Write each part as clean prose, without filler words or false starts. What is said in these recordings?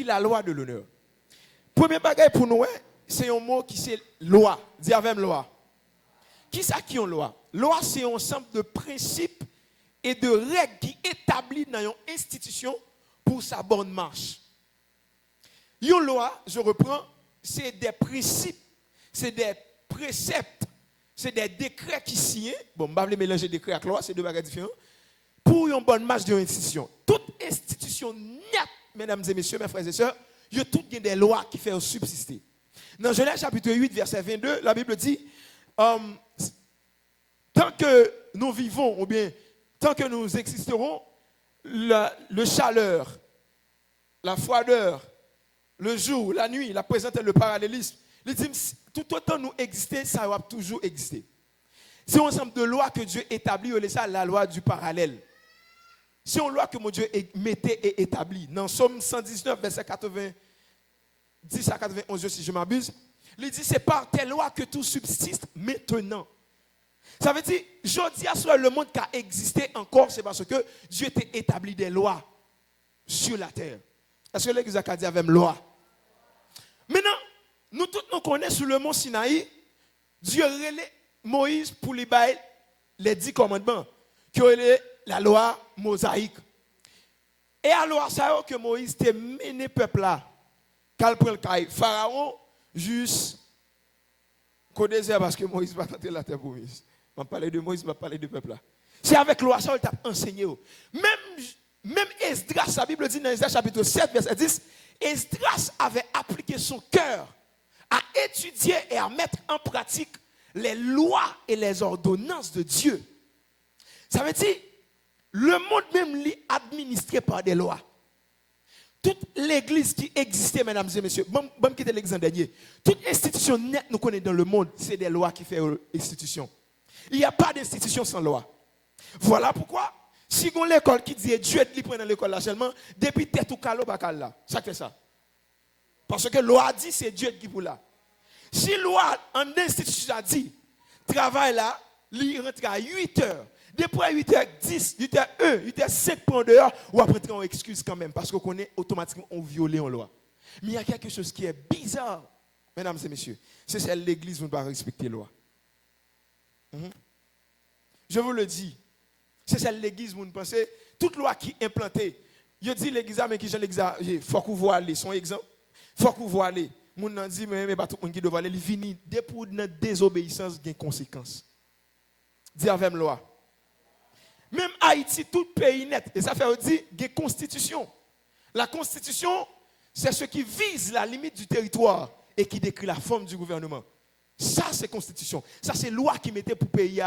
la loi de l'honneur. Premier bagage pour nous, c'est un mot qui c'est loi. Dis avec loi. Qui ça qui est une loi? Loi, c'est un ensemble de principes et de règles qui établissent dans une institution pour sa bonne marche. Une loi, je reprends, c'est des principes, c'est des préceptes, c'est des décrets qui signent. Bon, je ne vais pas mélanger décret avec loi, c'est deux bagages différents. Pour une bonne marche d'une institution. Toute institution nette, mesdames et messieurs, mes frères et sœurs, il y a toutes des lois qui font subsister. Dans Genèse chapitre 8, verset 22, la Bible dit, tant que nous vivons, ou bien tant que nous existerons, le chaleur, la froideur, le jour, la nuit, la présence et le parallélisme, il dit, tout autant nous exister, ça va toujours exister. C'est un ensemble de lois que Dieu établit, c'est ça la loi du parallèle. C'est une loi que mon Dieu mettait et établit. Dans Somme 119, verset 90 à 91, si je m'abuse, il dit, c'est par tes lois que tout subsiste maintenant. Ça veut dire, je dis à cela, le monde qui a existé encore, c'est parce que Dieu t'a établi des lois sur la terre. Est-ce que l'Église a dit avec loi? Maintenant, nous tous nous connaissons sur le mont Sinaï, Dieu relève Moïse pour lui bailler les 10 commandements, qui ont la loi mosaïque. Et alors, ça que Moïse t'a mené le peuple là, quand il prend le caille, Pharaon, juste qu'au désert, parce que Moïse va tenter la terre promise. Je vais parler de Moïse, je vais parler du peuple là. C'est avec loi ça, il t'a enseigné. Même Esdras, la Bible dit dans Esdras chapitre 7, verset 10, Esdras avait appliqué son cœur à étudier et à mettre en pratique les lois et les ordonnances de Dieu. Ça veut dire, le monde même est administré par des lois. Toute l'église qui existait, mesdames et messieurs, bon quitter l'exemple dernier, toute institution nette nous connaît dans le monde, c'est des lois qui font institution. Il n'y a pas d'institution sans loi. Voilà pourquoi, si on a l'école qui dit Dieu est libre dans l'école là seulement, depuis tête ou calo, bakal là. Ça fait ça. Parce que loi dit c'est Dieu qui pour là. Si loi en institution a dit, travail là, il rentre à 8 heures. Depuis 8h10, 8h1, 8h5 pour dehors, ou après on excuse quand même, parce qu'on connaît automatiquement on violé en loi. Mais il y a quelque chose qui est bizarre, mesdames et messieurs. C'est celle l'église ne doit pas respecter la loi. Je vous le dis. C'est celle l'église vous pensez, toute loi qui est implantée. Je dis l'église, mais qui j'en l'église, il faut que vous voyez son exemple. Il faut que vous voyez. Moun nan dit mais pas tout le monde qui doit aller, il vient dès pour une désobéissance, il y a des conséquences. Dis avec la loi. Même Haïti, tout pays net, et ça fait dire des constitutions. La constitution, c'est ce qui vise la limite du territoire et qui décrit la forme du gouvernement. Ça, c'est constitution. Ça, c'est loi qui mettait pour pays,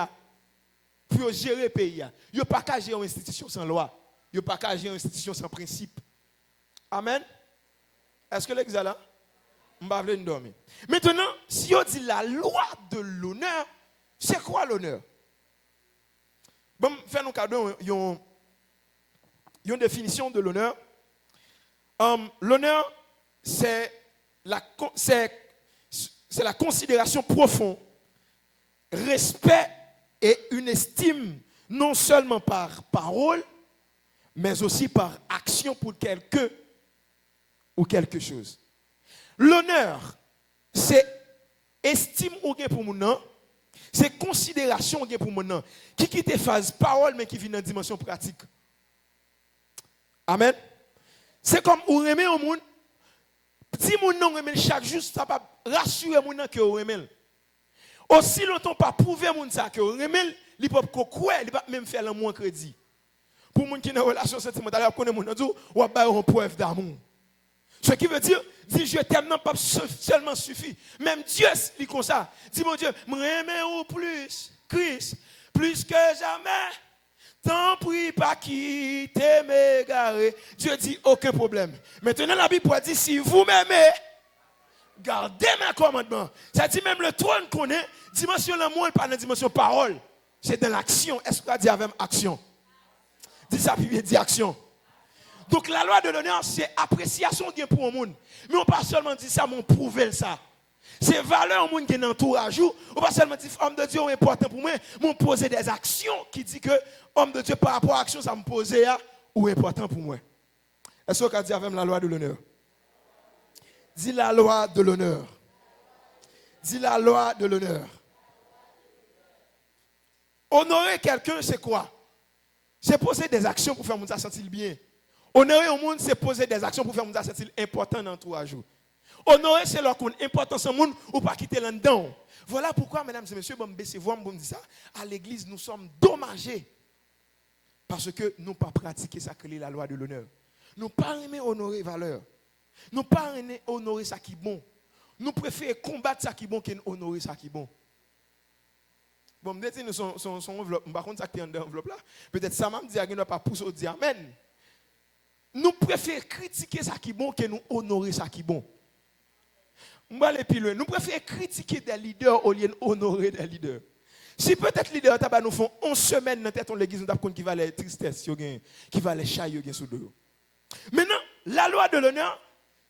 pour gérer le pays. Il n'y a pas qu'à gérer une institution sans loi. Il n'y a pas qu'à gérer une institution sans principe. Amen. Est-ce que l'église est là? Je ne vais pas dormir. Maintenant, si on dit la loi de l'honneur, c'est quoi l'honneur? Bon, faire nos cadeaux, il y a une définition de l'honneur. L'honneur, c'est la considération profonde, respect et une estime, non seulement par parole, mais aussi par action pour quelqu'un ou quelque chose. L'honneur, c'est estime ou bien pour mon nom. C'est considération pour mon nom. Qui quitte phase parole, mais qui vient dans la dimension pratique. Amen. C'est comme ou remet au monde. Si mon nom remet chaque jour, ça va rassurer mon nom que vous remet. Aussi longtemps pas prouver mon ça que vous remet, il peut pas croire, il peut même faire le moins crédit. Pour les gens qui ont une relation sentimentale, vous connaissez mon nom, ou avez une preuve d'amour. Ce qui veut dire je t'aime non pas seulement suffit. Même Dieu dit comme ça. Dis mon Dieu, m'aimer ou plus, Christ, plus que jamais. T'en prie pas quitter m'égarer. Dieu dit aucun problème. Maintenant la Bible dit si vous m'aimez, gardez mes commandements. Ça dit même le trône connaît dimension l'amour pas dans la dimension parole. C'est dans l'action. Est-ce que tu as dit avec action? Dis ça puis dis action. Donc la loi de l'honneur, c'est appréciation pour le monde. Mais on ne pas seulement dire ça, mais on prouve ça. C'est valeur au monde qui est dans l'entourage. On ne pas seulement dire homme de Dieu est important pour moi, mais on pose des actions qui disent que homme de Dieu par rapport à l'action, ça me pose ou important pour moi. Est-ce que tu as dit avec la loi de l'honneur? Dis la loi de l'honneur. Dis la loi de l'honneur. Honorer quelqu'un, c'est quoi? C'est poser des actions pour faire mon sentir bien. Honorer au monde, c'est poser des actions pour faire mon sentir important dans l'entourage. Honorer, c'est leur importance au monde ou pas quitter là-dedans. Voilà pourquoi, mesdames et messieurs, me dit ça, à l'église, nous sommes dommagés. Parce que nous pas pratiquer ça que la loi de l'honneur. Nous pas aimer honorer valeur. Nous pas aimer honorer ça qui est bon. Nous préférons combattre ça qui est bon qu'honorer ça qui est bon. Bon, me dit nous son enveloppe, par contre ça qui est dans l'enveloppe là, peut-être ça m'a dit qu'il ne pas pousser au dire amen. Nous préférons critiquer ça qui est bon que nous honorer ça qui est bon. Nous préférons critiquer des leaders au lieu d'honorer des leaders. Si peut-être leader nous font 11 semaines dans tête on l'église nous compte qui va les tristesse qui va les chailles sous dos. Maintenant, la loi de l'honneur,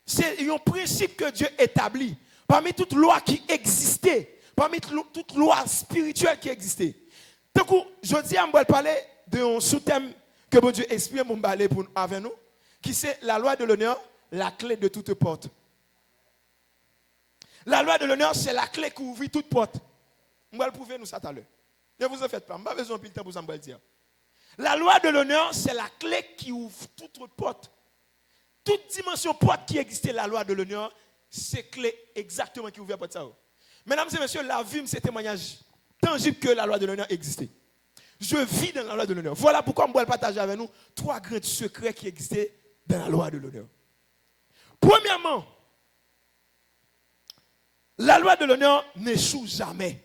c'est un principe que Dieu établit parmi toutes loi qui existait, parmi toutes lois spirituelles qui existaient. Donc, je dis à me parler d'un sous-thème que bon Dieu exprime mon balai pour avec nous, qui c'est la loi de l'honneur, la clé de toute porte. La loi de l'honneur, c'est la clé qui ouvre toute porte. Je vais le prouver nous ça tout à l'heure. Ne vous en faites pas, je n'ai pas besoin de temps pour ça me dire. La loi de l'honneur, c'est la clé qui ouvre toute porte. Toute dimension porte qui existait, la loi de l'honneur, c'est clé exactement qui ouvre la porte. Mesdames et messieurs, la vie, c'est un témoignage tangible que la loi de l'honneur existait. Je vis dans la loi de l'honneur. Voilà pourquoi je vais partager avec nous 3 grands secrets qui existaient dans la loi de l'honneur. Premièrement, la loi de l'honneur n'échoue jamais.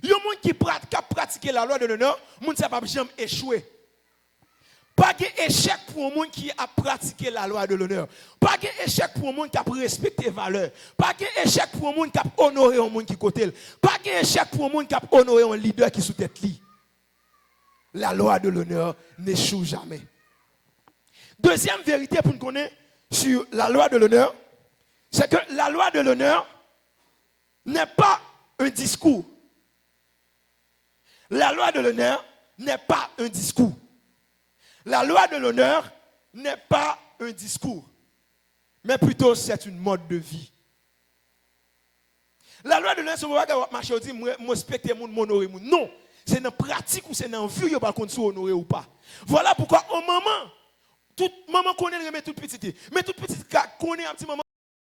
Il y a des gens qui pratiquent la loi de l'honneur, les gens ne savent pas jamais échouer. Pas d'échec pour un monde qui a pratiqué la loi de l'honneur. Pas d'échec pour un monde qui a respecté les valeurs. Pas d'échec pour un monde qui a honoré un monde qui côté. Pas d'échec pour un monde qui a honoré un leader qui sous tête li. La loi de l'honneur n'échoue jamais. Deuxième vérité pour nous connaître sur la loi de l'honneur, c'est que la loi de l'honneur n'est pas un discours. La loi de l'honneur n'est pas un discours. La loi de l'honneur n'est pas un discours, mais plutôt c'est une mode de vie. La loi de l'honneur, c'est pas marcher au dit, moi respecter mon honorer mon. Non, c'est dans pratique ou c'est dans vue, il pas qu'on soit honoré ou pas. Voilà pourquoi au moment, toute maman connaît remet toute petite, mais toute petite connaît un petit moment